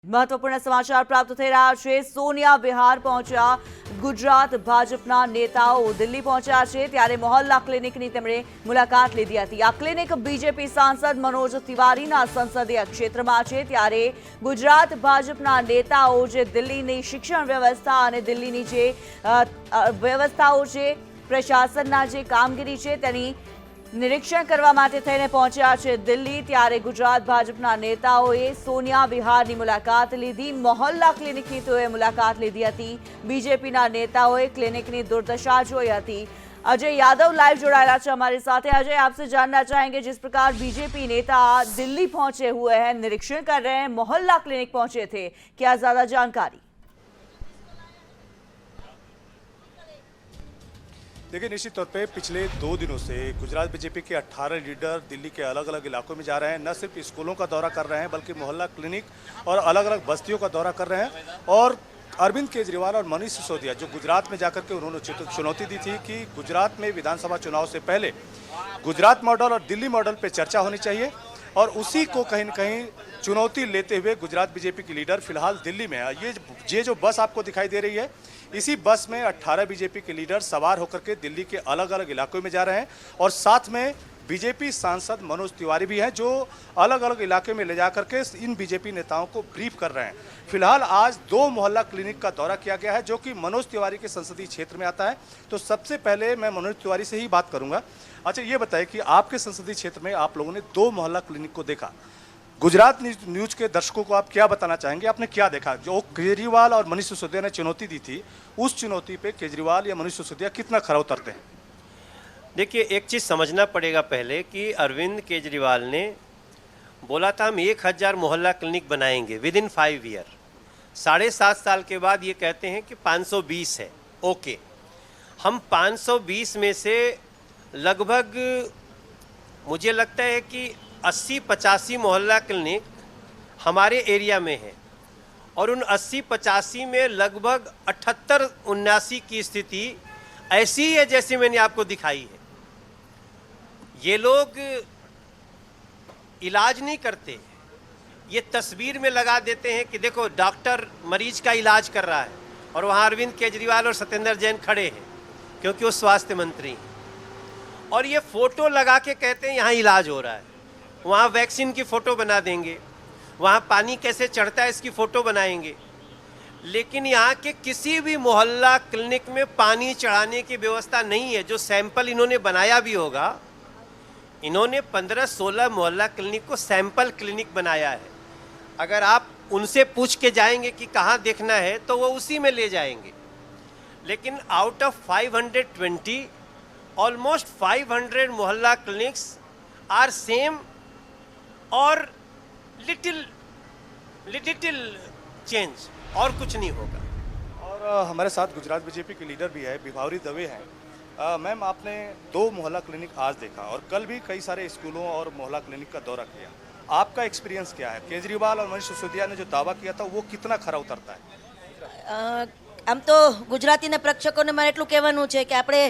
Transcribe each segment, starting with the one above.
महत्वपूर्ण समाचार प्राप्त થઈ રહ્યા છે। સોનિયા વિહાર પહોંચ્યા। ગુજરાત ભાજપના નેતાઓ દિલ્હી પહોંચ્યા છે ત્યારે મોહલ્લા ક્લિનિકની તેમણે મુલાકાત લીધી હતી। આ ક્લિનિક બીજેપી સાંસદ મનોજ તિવારીના સંસદીય ક્ષેત્રમાં છે ત્યારે ગુજરાત ભાજપના નેતાઓ જે દિલ્હીની શિક્ષણ વ્યવસ્થા અને દિલ્હીની જે વ્યવસ્થાઓ છે, પ્રશાસનના જે કામગીરી છે તેની निरीक्षण करवा माटे थईने पहोंच्या छे दिल्ही। त्यारे गुजरात भाजपना नेताओए सोनिया विहारनी मुलाकात लीधी। मोहल्ला क्लिनिकनी तेओए मुलाकात लीधी हती। बीजेपीना नेताओए क्लिनिकनी दुर्दशा जोई हती। अजय यादव लाइव जोड़ाયેલા છે हमारे साथ। अजय, आपसे जानना चाहेंगे, जिस प्रकार बीजेपी नेता दिल्ली पहुंचे हुए हैं, निरीक्षण कर रहे हैं, मोहल्ला क्लिनिक पहुंचे थे, क्या ज्यादा जानकारी? देखिए, निश्चित तौर पे पिछले 2 दिनों से गुजरात बीजेपी के 18 लीडर दिल्ली के अलग अलग इलाकों में जा रहे हैं। न सिर्फ स्कूलों का दौरा कर रहे हैं बल्कि मोहल्ला क्लिनिक और अलग अलग बस्तियों का दौरा कर रहे हैं। और अरविंद केजरीवाल और मनीष सिसोदिया जो गुजरात में जाकर के उन्होंने चुनौती दी थी कि गुजरात में विधानसभा चुनाव से पहले गुजरात मॉडल और दिल्ली मॉडल पर चर्चा होनी चाहिए, और उसी को कहीं न कहीं चुनौती लेते हुए गुजरात बीजेपी के लीडर फिलहाल दिल्ली में है। ये जो बस आपको दिखाई दे रही है, इसी बस में 18 बीजेपी के लीडर सवार होकर के दिल्ली के अलग अलग इलाकों में जा रहे हैं, और साथ में बीजेपी सांसद मनोज तिवारी भी हैं जो अलग अलग इलाके में ले जाकर के इन बीजेपी नेताओं को ब्रीफ कर रहे हैं। फिलहाल आज 2 मोहल्ला क्लिनिक का दौरा किया गया है जो कि मनोज तिवारी के संसदीय क्षेत्र में आता है। तो सबसे पहले मैं मनोज तिवारी से ही बात करूंगा। अच्छा, ये बताएं कि आपके संसदीय क्षेत्र में आप लोगों ने 2 मोहल्ला क्लिनिक को देखा, गुजरात न्यूज के दर्शकों को आप क्या बताना चाहेंगे? आपने क्या देखा? जो केजरीवाल और मनीष सिसोदिया ने चुनौती दी थी, उस चुनौती पे केजरीवाल या मनीष सिसोदिया कितना खरा उतरते हैं? देखिए, एक चीज़ समझना पड़ेगा पहले कि अरविंद केजरीवाल ने बोला था हम 1000 मोहल्ला क्लिनिक बनाएंगे विद इन 5 ईयर। 7.5 साल के बाद ये कहते हैं कि 520 है। ओके, हम 520 में से लगभग मुझे लगता है कि 80-85 मोहल्ला क्लिनिक हमारे एरिया में है, और उन 80-85 में लगभग 78-79 की स्थिति ऐसी ही है जैसी मैंने आपको दिखाई है। ये लोग इलाज नहीं करते, ये तस्वीर में लगा देते हैं कि देखो डॉक्टर मरीज का इलाज कर रहा है, और वहाँ अरविंद केजरीवाल और सत्येंद्र जैन खड़े हैं क्योंकि वो स्वास्थ्य मंत्री हैं, और ये फोटो लगा के कहते हैं यहाँ इलाज हो रहा है। वहाँ वैक्सीन की फ़ोटो बना देंगे, वहाँ पानी कैसे चढ़ता है इसकी फ़ोटो बनाएंगे, लेकिन यहाँ के किसी भी मोहल्ला क्लिनिक में पानी चढ़ाने की व्यवस्था नहीं है। जो सैंपल इन्होंने बनाया भी होगा, इन्होंने 15-16 मोहल्ला क्लिनिक को सैंपल क्लिनिक बनाया है। अगर आप उनसे पूछ के जाएंगे कि कहाँ देखना है तो वो उसी में ले जाएंगे, लेकिन आउट ऑफ 520 ऑलमोस्ट 500 मोहल्ला क्लिनिक्स आर सेम और लिटिल चेंज, और कुछ नहीं होगा। और हमारे साथ गुजरात बीजेपी के लीडर भी है, विभावरी दवे हैं। मैम, आपने 2 मोहल्ला क्लिनिक आज देखा और कल भी कई सारे स्कूलों और मोहल्ला क्लिनिक का दौरा किया, आपका एक्सपीरियंस क्या है? केजरीवाल और मनीष सिसोदिया ने जो दावा किया था वो कितना खरा उतरता है? આમ તો ગુજરાતીના પ્રેક્ષકોને મારે એટલું કહેવાનું છે કે આપણે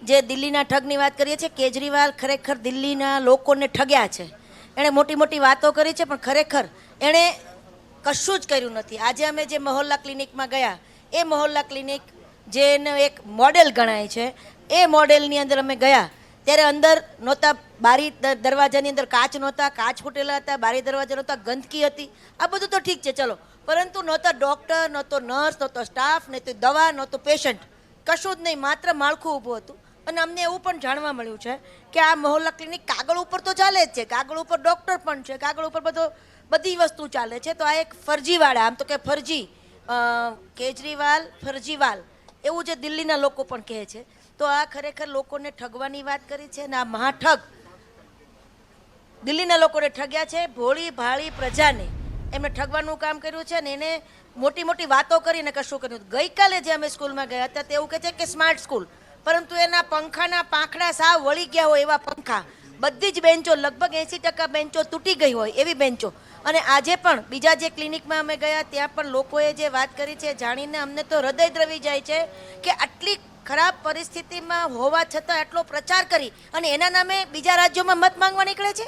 જે દિલ્હીના ઠગની વાત કરીએ છીએ, કેજરીવાલ ખરેખર દિલ્હીના લોકોને ઠગ્યા છે। એણે મોટી મોટી વાતો કરી છે પણ ખરેખર એણે કશું જ કર્યું નથી। આજે અમે જે મોહલ્લા ક્લિનિકમાં ગયા, એ મોહલ્લા ક્લિનિક જેને એક મોડેલ ગણાય છે, એ મોડેલની અંદર અમે ગયા ત્યારે અંદર નહોતા બારી દરવાજાની અંદર કાચ નહોતા, કાચ ફૂટેલા હતા, બારી દરવાજા નહોતા, ગંદકી હતી। આ બધું તો ઠીક છે ચલો, પરંતુ નહોતા ડૉક્ટર, નહોતો નર્સ, નહોતો સ્ટાફ, નહોતો દવા, નહોતું પેશન્ટ, કશું જ નહીં, માત્ર માળખું ઊભું હતું। અને અમને એવું પણ જાણવા મળ્યું છે કે આ મોહલ્લા ક્લિનિક કાગળ ઉપર તો ચાલે જ છે, કાગળ ઉપર ડૉક્ટર પણ છે, કાગળ ઉપર બધી વસ્તુ ચાલે છે, તો આ એક ફરજીવાળા, આમ તો કે ફરજી કેજરીવાલ ફરજીવાલ એવું જે દિલ્હીના લોકો પણ કહે છે। તો આ ખરેખર લોકોને ઠગવાની વાત કરી છે અને આ મહાઠગ દિલ્હીના લોકોને ઠગ્યા છે। ભોળી ભાળી પ્રજાને એમને ઠગવાનું કામ કર્યું છે અને એને મોટી મોટી વાતો કરીને કશું કર્યું। ગઈકાલે જે અમે સ્કૂલમાં ગયા હતા તે એવું કહે છે કે સ્માર્ટ સ્કૂલ, પરંતુ એના પંખાના પાંખડા સાવ વળી ગયા હોય એવા પંખા, બધી જ બેન્ચો લગભગ 80% બેન્ચો તૂટી ગઈ હોય એવી બેન્ચો। અને આજે પણ બીજા જે ક્લિનિકમાં અમે ગયા ત્યાં પણ લોકોએ જે વાત કરી છે જાણીને અમને તો હૃદય દ્રવી જાય છે કે આટલી ખરાબ પરિસ્થિતિમાં હોવા છતાં આટલો પ્રચાર કરી અને એના નામે બીજા રાજ્યોમાં મત માંગવા નીકળે છે।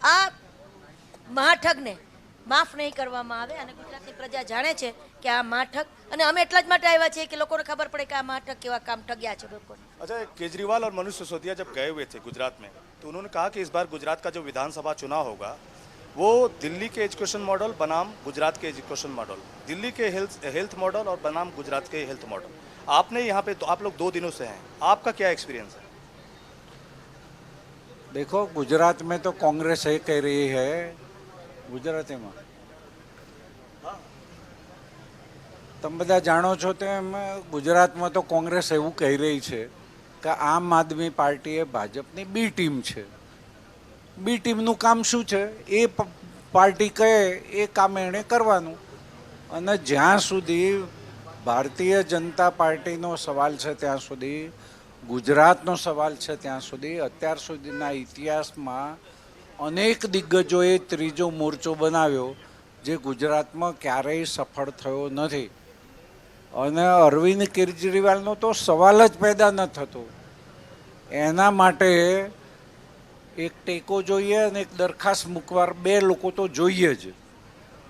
આ મહાઠગને માફ નહીં કરવામાં આવે અને ગુજરાતની પ્રજા જાણે છે કે આ માઠક, અને અમે એટલા જ માટે આવ્યા છીએ કે લોકોને ખબર પડે કે આ માઠક કેવા કામ ઠગ્યા છે લોકોને. अच्छा, केजरीवाल और मनीष सिसोदिया जब गए हुए थे गुजरात में तो उन्होंने कहा कि इस बार गुजरात का जो विधानसभा चुनाव होगा वो दिल्ली के एजुकेशन मॉडल बनाम गुजरात के एजुकेशन मॉडल, दिल्ली के हेल्थ मॉडल और बनाम गुजरात के हेल्थ मॉडल. आपने यहाँ पे तो आप लोग 2 दिनों से हैं, आपका क्या एक्सपीरियंस है? देखो, गुजरात में तो कांग्रेस ये कह रही है, गुजराती में તમે બધા જાણો છો તેમ ગુજરાતમાં તો કોંગ્રેસ એવું કહી રહી છે કે આમ આદમી પાર્ટી એ ભાજપની બી ટીમ છે. બી ટીમનું કામ શું છે? એ પાર્ટી કહે એ કામ એણે કરવાનું. અને જ્યાં સુધી ભારતીય જનતા પાર્ટીનો સવાલ છે ત્યાં સુધી, ગુજરાતનો સવાલ છે ત્યાં સુધી, અત્યાર સુધીના ઇતિહાસમાં અનેક દિગ્ગજોએ ત્રીજો મોરચો બનાવ્યો જે ગુજરાતમાં ક્યારેય સફળ થયો નથી. અને અરવિંદ કેજરીવાલનો તો સવાલ જ પેદા ન થતો. એના માટે એક ટેકો જોઈએ અને એક દરખાસ્ત મૂકવા 2 લોકો તો જોઈએ જ.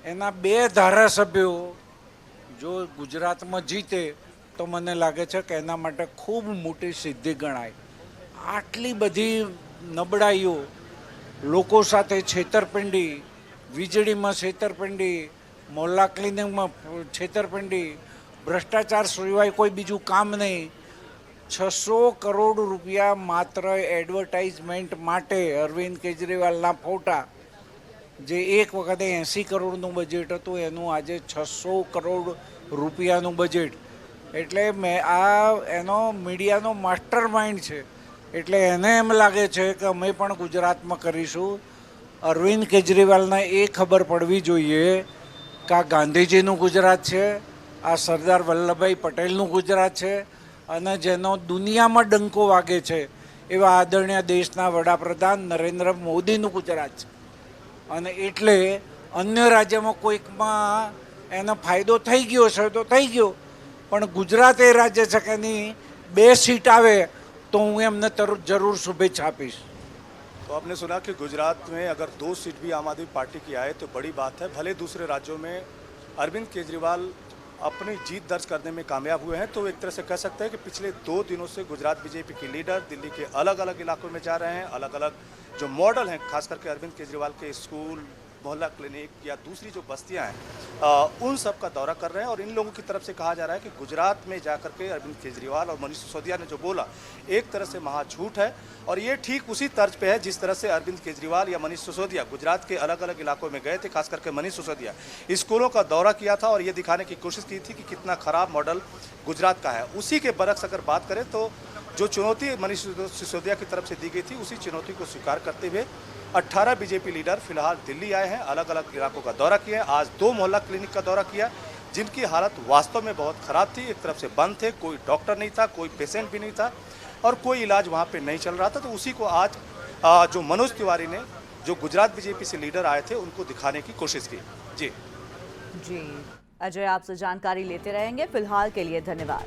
એના 2 ધારાસભ્યો જો ગુજરાતમાં જીતે તો મને લાગે છે કે એના માટે ખૂબ મોટી સિદ્ધિ ગણાય. આટલી બધી નબળાઈઓ, લોકો સાથે છેતરપિંડી, વીજળીમાં છેતરપિંડી, મોહલ્લા ક્લિનિકમાં છેતરપિંડી, ભ્રષ્ટાચાર સિવાય કોઈ બીજું કામ નહીં. 600 કરોડ રૂપિયા માત્ર એડવર્ટાઇઝમેન્ટ માટે અરવિંદ કેજરીવાલના ફોટા, જે એક વખતે 80 કરોડનું બજેટ હતું એનું આજે 600 કરોડ રૂપિયાનું બજેટ. એટલે એનો મીડિયાનો માસ્ટર માઇન્ડ છે. એટલે એને એમ લાગે છે કે અમે પણ ગુજરાતમાં કરીશું. અરવિંદ કેજરીવાલને એ ખબર પડવી જોઈએ કે આ ગાંધીજીનું ગુજરાત છે, આ સરદાર વલ્લભભાઈ પટેલનું ગુજરાત છે, અને જેનો દુનિયામાં ડંકો વાગે છે એવા આદરણીય દેશના વડાપ્રધાન નરેન્દ્ર મોદીનું ગુજરાત છે. અને એટલે અન્ય રાજ્યમાં કોઈકમાં એનો ફાયદો થઈ ગયો છે તો થઈ ગયો, પણ ગુજરાત એ રાજ્ય છે કે એની 2 સીટ આવે તો હું એમને જરૂર શુભેચ્છા આપીશ. तो आपने सुना कि गुजरात में अगर 2 सीट भी आम आदमी पार्टी की आए तो बड़ी बात है. भले दूसरे राज्यों में अरविंद केजरीवाल अपनी जीत दर्ज करने में कामयाब हुए हैं, तो एक तरह से कह सकते हैं कि पिछले 2 दिनों से गुजरात बीजेपी के लीडर दिल्ली के अलग अलग इलाकों में जा रहे हैं. अलग अलग जो मॉडल हैं, खास करके अरविंद केजरीवाल के स्कूल, मोहल्ला क्लिनिक या दूसरी जो बस्तियां हैं, उन सब का दौरा कर रहे हैं. और इन लोगों की तरफ से कहा जा रहा है कि गुजरात में जाकर के अरविंद केजरीवाल और मनीष सिसोदिया ने जो बोला एक तरह से महाझूठ है. और ये ठीक उसी तर्ज पे है जिस तरह से अरविंद केजरीवाल या मनीष सिसोदिया गुजरात के अलग अलग इलाकों में गए थे. खास करके मनीष सिसोदिया स्कूलों का दौरा किया था और ये दिखाने की कोशिश की थी कि कितना खराब मॉडल गुजरात का है. उसी के बरक्स अगर बात करें तो जो चुनौती मनीष सिसोदिया की तरफ से दी गई थी, उसी चुनौती को स्वीकार करते हुए 18 बीजेपी लीडर फिलहाल दिल्ली आए हैं. अलग अलग इलाकों का दौरा किया है. आज 2 मोहल्ला क्लिनिक का दौरा किया जिनकी हालत वास्तव में बहुत ख़राब थी. एक तरफ से बंद थे, कोई डॉक्टर नहीं था, कोई पेशेंट भी नहीं था और कोई इलाज वहाँ पे नहीं चल रहा था. तो उसी को आज जो मनोज तिवारी ने, जो गुजरात बीजेपी से लीडर आए थे, उनको दिखाने की कोशिश की. जी अजय आपसे जानकारी लेते रहेंगे. फिलहाल के लिए धन्यवाद.